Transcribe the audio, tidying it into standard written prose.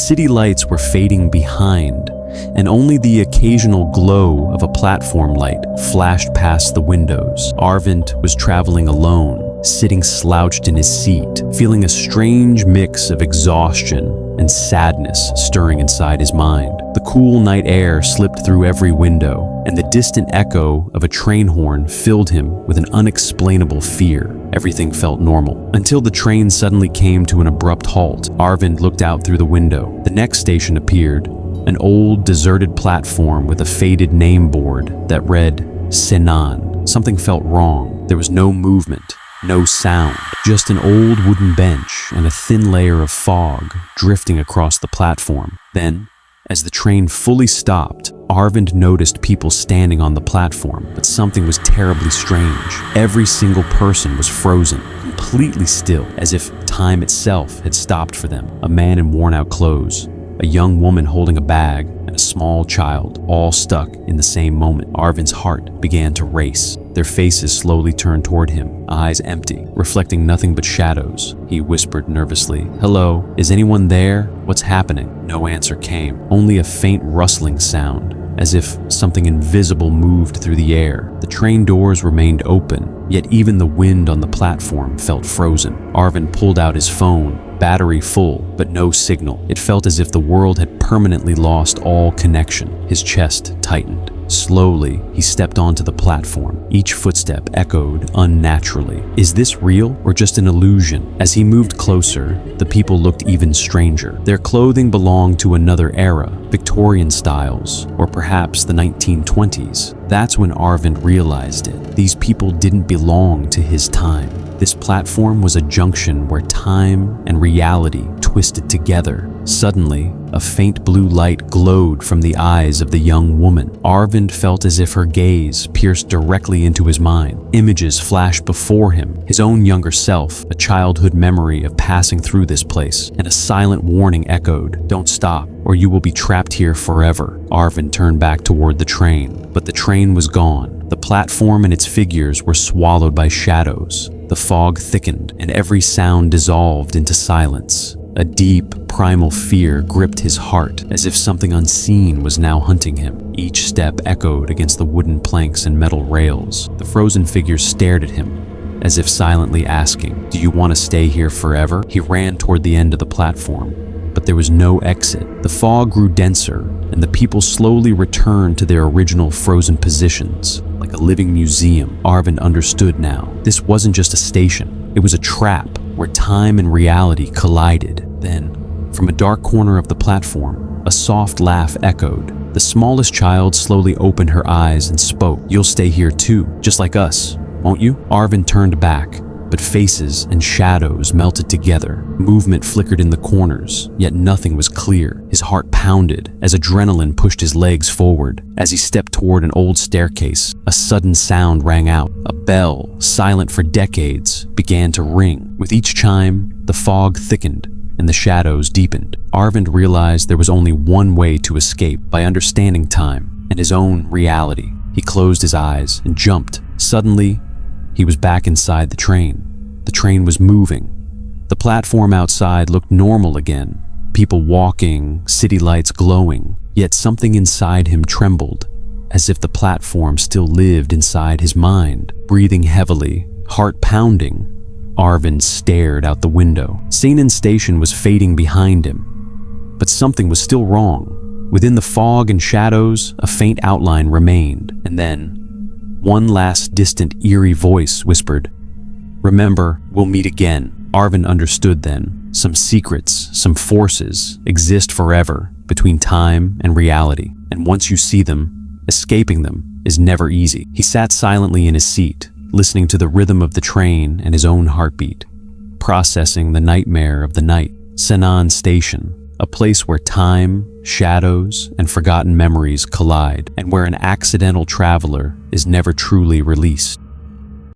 city lights were fading behind, and only the occasional glow of a platform light flashed past the windows. Arvind was traveling alone, sitting slouched in his seat, feeling a strange mix of exhaustion and sadness stirring inside his mind. The cool night air slipped through every window, and the distant echo of a train horn filled him with an unexplainable fear. Everything felt normal, until the train suddenly came to an abrupt halt. Arvind looked out through the window. The next station appeared, an old, deserted platform with a faded name board that read, Senan. Something felt wrong. There was no movement, no sound, just an old wooden bench and a thin layer of fog drifting across the platform. Then, as the train fully stopped, Arvind noticed people standing on the platform, but something was terribly strange. Every single person was frozen, completely still, as if time itself had stopped for them. A man in worn-out clothes, a young woman holding a bag, and a small child, all stuck in the same moment. Arvind's heart began to race. Their faces slowly turned toward him, eyes empty, reflecting nothing but shadows. He whispered nervously, "Hello, is anyone there? What's happening?" No answer came, only a faint rustling sound, as if something invisible moved through the air. The train doors remained open, yet even the wind on the platform felt frozen. Arvind pulled out his phone, battery full, but no signal. It felt as if the world had permanently lost all connection. His chest tightened. Slowly, he stepped onto the platform. Each footstep echoed unnaturally. Is this real or just an illusion? As he moved closer, the people looked even stranger. Their clothing belonged to another era, Victorian styles, or perhaps the 1920s. That's when Arvind realized it. These people didn't belong to his time. This platform was a junction where time and reality twisted together. Suddenly, a faint blue light glowed from the eyes of the young woman. Arvind felt as if her gaze pierced directly into his mind. Images flashed before him, his own younger self, a childhood memory of passing through this place, and a silent warning echoed, "Don't stop, or you will be trapped here forever." Arvind turned back toward the train, but the train was gone. The platform and its figures were swallowed by shadows. The fog thickened, and every sound dissolved into silence. A deep, primal fear gripped his heart, as if something unseen was now hunting him. Each step echoed against the wooden planks and metal rails. The frozen figures stared at him, as if silently asking, "Do you want to stay here forever?" He ran toward the end of the platform, but there was no exit. The fog grew denser, and the people slowly returned to their original frozen positions, like a living museum. Arvind understood now. This wasn't just a station. It was a trap where time and reality collided. Then, from a dark corner of the platform, a soft laugh echoed. The smallest child slowly opened her eyes and spoke. "You'll stay here too, just like us, won't you?" Arvind turned back, but faces and shadows melted together. Movement flickered in the corners, yet nothing was clear. His heart pounded as adrenaline pushed his legs forward. As he stepped toward an old staircase, a sudden sound rang out. A bell, silent for decades, began to ring. With each chime, the fog thickened and the shadows deepened. Arvind realized there was only one way to escape: by understanding time and his own reality. He closed his eyes and jumped. Suddenly, he was back inside the train. The train was moving. The platform outside looked normal again. People walking, city lights glowing. Yet something inside him trembled, as if the platform still lived inside his mind. Breathing heavily, heart pounding, Arvind stared out the window. Senan Station was fading behind him, but something was still wrong. Within the fog and shadows, a faint outline remained, and then one last distant, eerie voice whispered, "Remember, we'll meet again." Arvind understood then. Some secrets, some forces, exist forever between time and reality, and once you see them, escaping them is never easy. He sat silently in his seat, listening to the rhythm of the train and his own heartbeat, processing the nightmare of the night. Senan Station, a place where time, shadows, and forgotten memories collide, and where an accidental traveler is never truly released.